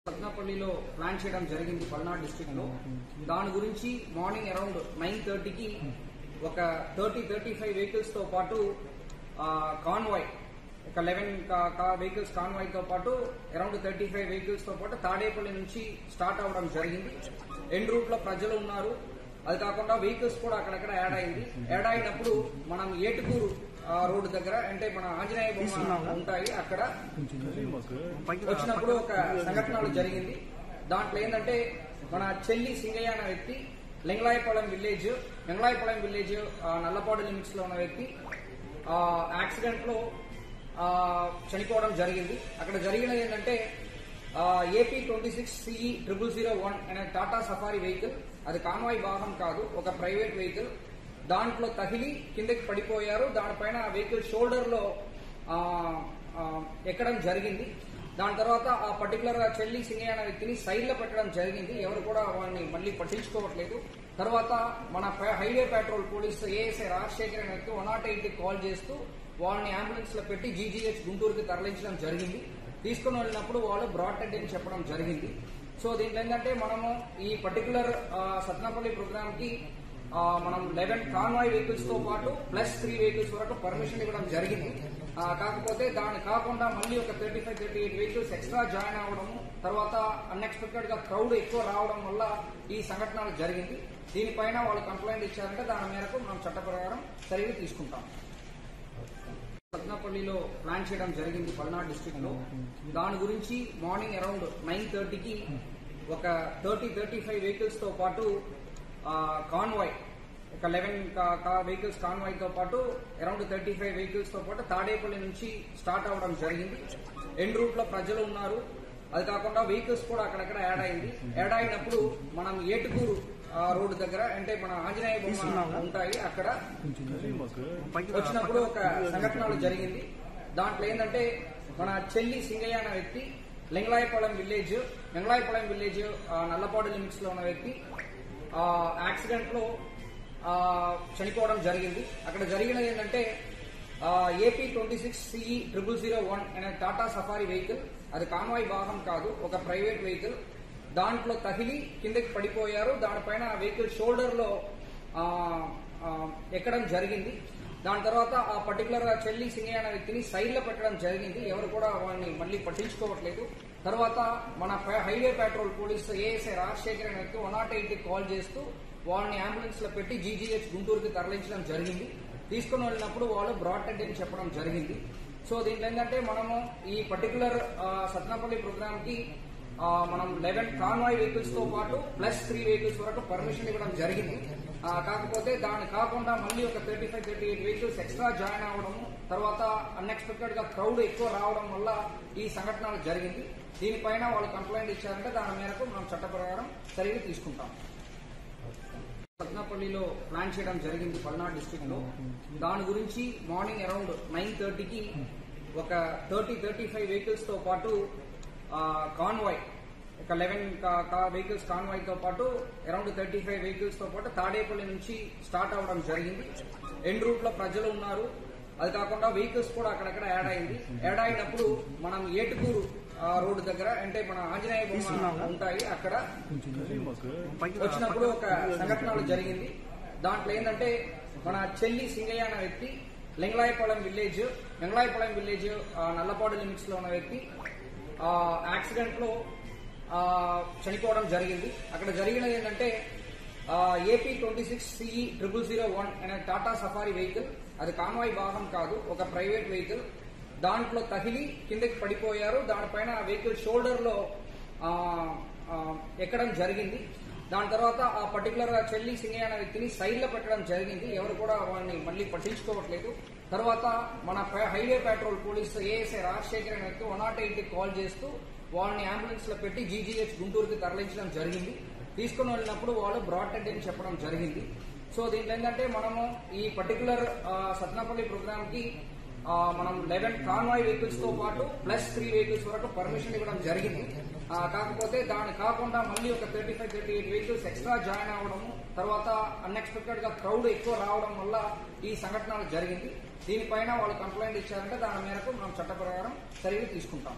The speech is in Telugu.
సత్నాపల్లిలో ప్లాన్ చేయడం జరిగింది పల్నాడు డిస్ట్రిక్ట్ లో. దాని గురించి మార్నింగ్ అరౌండ్ 9:30కి ఒక 35 వెహికల్స్ తో పాటు కాన్వాయ్ ఒక 11 వెహికల్స్ కాన్వాయ్ తో పాటు అరౌండ్ 35 వెహికల్స్ తో పాటు తాడేపల్లి నుంచి స్టార్ట్ అవడం జరిగింది. ఎండ్ రూట్ లో ప్రజలు ఉన్నారు. అది కాకుండా వెహికల్స్ కూడా అక్కడక్కడ యాడ్ అయినప్పుడు మనం ఏటుకూరు రోడ్డు దగ్గర అంటే మన ఆంజనేయ బొమ్మ ఉంటాయి, అక్కడ వచ్చినప్పుడు ఒక సంఘటన జరిగింది. దాంట్లో ఏంటంటే మన చెల్లి సింగయ్య అనే వ్యక్తి లింగలాయపాలెం విలేజ్ నల్లపాడు లిమిట్స్ లో ఉన్న వ్యక్తి యాక్సిడెంట్ లో చనిపోవడం జరిగింది. అక్కడ జరిగినది ఏంటంటే AP 26 CE 0001 అనే టాటా సఫారీ వెహికల్, అది కాన్వాయ్ వాహనం కాదు, ఒక ప్రైవేట్ వెహికల్. దాంట్లో తగిలి కిందకి పడిపోయారు. దానిపైన ఆ వెహికల్ షోల్డర్ లో ఎక్కడం జరిగింది. దాని తర్వాత ఆ పర్టికులర్ గా చెల్లి సింగయ్య అనే వ్యక్తిని సైడ్ లో పెట్టడం జరిగింది. ఎవరు కూడా వాళ్ళని మళ్ళీ పట్టించుకోవట్లేదు. తర్వాత మన highway petrol police ASI Rajasekhar అనే వ్యక్తి 108కి కాల్ చేస్తూ వాళ్ళని అంబులెన్స్ లో పెట్టి GGH గుంటూరుకి తరలించడం జరిగింది. తీసుకుని వెళ్ళినప్పుడు వాళ్ళు బ్రాడ్ డెడ్ అని చెప్పడం జరిగింది. సో దీంట్లో ఏంటంటే మనము ఈ పర్టికులర్ సత్నాపల్లి ప్రోగ్రామ్ కి మనం 11 కాన్వాయ్ వెహికల్స్ తో పాటు ప్లస్ 3 వెహికల్స్ వరకు పర్మిషన్ ఇవ్వడం జరిగింది. కాకపోతే దాని కాకుండా మళ్ళీ ఒక 38 వెహికల్స్ ఎక్స్ట్రా జాయిన్ అవడం, తర్వాత అన్ఎక్స్పెక్టెడ్ గా క్రౌడ్ ఎక్కువ రావడం వల్ల ఈ సంఘటన జరిగింది. దీనిపైన వాళ్ళు కంప్లైంట్ ఇచ్చారంటే దాని మేరకు మనం చట్ట ప్రకారం చర్యలు తీసుకుంటాం. సత్నాపల్లిలో ప్లాన్ చేయడం జరిగింది పల్నాడు డిస్ట్రిక్ట్ లో. దాని గురించి మార్నింగ్ అరౌండ్ 9:30కి ఒక 35 వెహికల్స్ తో పాటు కాన్వాయ్ ఒక 11 వెహికల్స్ కాన్వాయ్ తో పాటు అరౌండ్ 35 వెహికల్స్ తో పాటు తాడేపల్లి నుంచి స్టార్ట్ అవడం జరిగింది. ఎండ్ రూట్ లో ప్రజలు ఉన్నారు. అది కాకుండా వెహికల్స్ కూడా అక్కడక్కడ యాడ్ అయినప్పుడు మనం ఏటుకూరు రోడ్డు దగ్గర అంటే మన ఆంజనేయ బొమ్మ ఉంటాయి, అక్కడ వచ్చినప్పుడు ఒక సంఘటన జరిగింది. దాంట్లో ఏంటంటే మన చెల్లి సింగయ్య అనే వ్యక్తి లింగలాయపాలెం విలేజ్ నల్లపాడు లిమిట్స్ లో ఉన్న వ్యక్తి యాక్సిడెంట్ లో చనిపోవడం జరిగింది. అక్కడ జరిగినది ఏంటంటే AP 26 CE 0001 అనే టాటా సఫారీ వెహికల్, అది కాన్వాయ్ వాహనం కాదు, ఒక ప్రైవేట్ వెహికల్. దాంట్లో తగిలి కిందకి పడిపోయారు. దానిపైన వెహికల్ షోల్డర్ లో ఎక్కడం జరిగింది. దాని తర్వాత ఆ పర్టికులర్ గా చెల్లి సింగయ్య అనే వ్యక్తిని సైడ్ లో పెట్టడం జరిగింది. ఎవరు కూడా వాళ్ళని మళ్ళీ పట్టించుకోవట్లేదు. తర్వాత మన highway petrol police ASI Rajasekhar అనే వ్యక్తి 108కి కాల్ చేస్తూ వాళ్ళని అంబులెన్స్ లో పెట్టి GGH గుంటూరుకి తరలించడం జరిగింది. తీసుకుని వెళ్ళినప్పుడు వాళ్ళు బ్రాడ్ డెడ్ అని చెప్పడం జరిగింది. సో దీంట్లో ఏంటంటే మనము ఈ పర్టికులర్ సత్నాపల్లి ప్రోగ్రామ్ కి మనం 11 కాన్వాయ్ వెహికల్స్ తో పాటు ప్లస్ 3 వెహికల్స్ వరకు పర్మిషన్ ఇవ్వడం జరిగింది. కాకపోతే దాని కాకుండా మళ్ళీ ఒక 38 వెహికల్స్ ఎక్స్ట్రా జాయిన్ అవడం, తర్వాత అన్ఎక్స్పెక్టెడ్ గా క్రౌడ్ ఎక్కువ రావడం వల్ల ఈ సంఘటన జరిగింది. దీనిపైన వాళ్ళు కంప్లైంట్ ఇచ్చారంటే దాని మేరకు మనం చట్ట ప్రకారం చర్యలు తీసుకుంటాం. సత్నాపల్లిలో ప్లాన్ చేయడం జరిగింది పల్నాడు డిస్ట్రిక్ట్ లో. దాని గురించి మార్నింగ్ అరౌండ్ 9:30కి ఒక 35 వెహికల్స్ తో పాటు కాన్వాయ్ ఒక 11 వెహికల్స్ కాన్వాయ్ తో పాటు అరౌండ్ 35 వెహికల్స్ తో పాటు తాడేపల్లి నుంచి స్టార్ట్ అవడం జరిగింది. ఎండ్ రూట్ లో ప్రజలు ఉన్నారు. అది కాకుండా వెహికల్స్ కూడా అక్కడక్కడ యాడ్ అయినప్పుడు మనం ఏటుకూరు రోడ్డు దగ్గర అంటే మన ఆంజనేయ బొమ్మ ఉంటాయి, అక్కడ వచ్చినప్పుడు ఒక సంఘటన జరిగింది. దాంట్లో ఏంటంటే మన చెల్లి సింగయ్య అనే వ్యక్తి లింగలాయపాలెం విలేజ్ నల్లపాడు లిమిట్స్ లో ఉన్న వ్యక్తి యాక్సిడెంట్ లో చనిపోవడం జరిగింది. అక్కడ జరిగినది ఏంటంటే AP 26 CE 0001 అనే టాటా సఫారీ వెహికల్, అది కాన్వాయ్ వాహనం కాదు, ఒక ప్రైవేట్ వెహికల్. దాంట్లో తగిలి కిందకి పడిపోయారు. దానిపైన వెహికల్ షోల్డర్ లో ఎక్కడం జరిగింది. దాని తర్వాత ఆ పర్టికులర్ గా చెల్లి సింగయ్య అనే వ్యక్తిని సైడ్ లో పెట్టడం జరిగింది. ఎవరు కూడా వాళ్ళని మళ్ళీ పట్టించుకోవట్లేదు. తర్వాత మన highway petrol police ASI Rajasekhar అనే వ్యక్తి 108కి కాల్ చేస్తూ వాళ్ళని అంబులెన్స్ లో పెట్టి GGH గుంటూరుకి తరలించడం జరిగింది. తీసుకుని వెళ్ళినప్పుడు వాళ్ళు బ్రాడ్ డెడ్ అని చెప్పడం జరిగింది. సో దీంట్లో ఏంటంటే మనము ఈ పర్టికులర్ సత్నాపల్లి ప్రోగ్రామ్ కి మనం 11 కాన్వాయ్ వెహికల్స్ తో పాటు ప్లస్ 3 వెహికల్స్ వరకు పర్మిషన్ ఇవ్వడం జరిగింది. కాకపోతే దాని కాకుండా మళ్ళీ ఒక 38 వెహికల్స్ ఎక్స్ట్రా జాయిన్ అవడం, తర్వాత అన్ఎక్స్పెక్టెడ్ గా క్రౌడ్ ఎక్కువ రావడం వల్ల ఈ సంఘటన జరిగింది. దీనిపైన వాళ్ళు కంప్లైంట్ ఇచ్చారంటే దాని మేరకు మనం చట్ట ప్రకారం చర్యలు తీసుకుంటాం.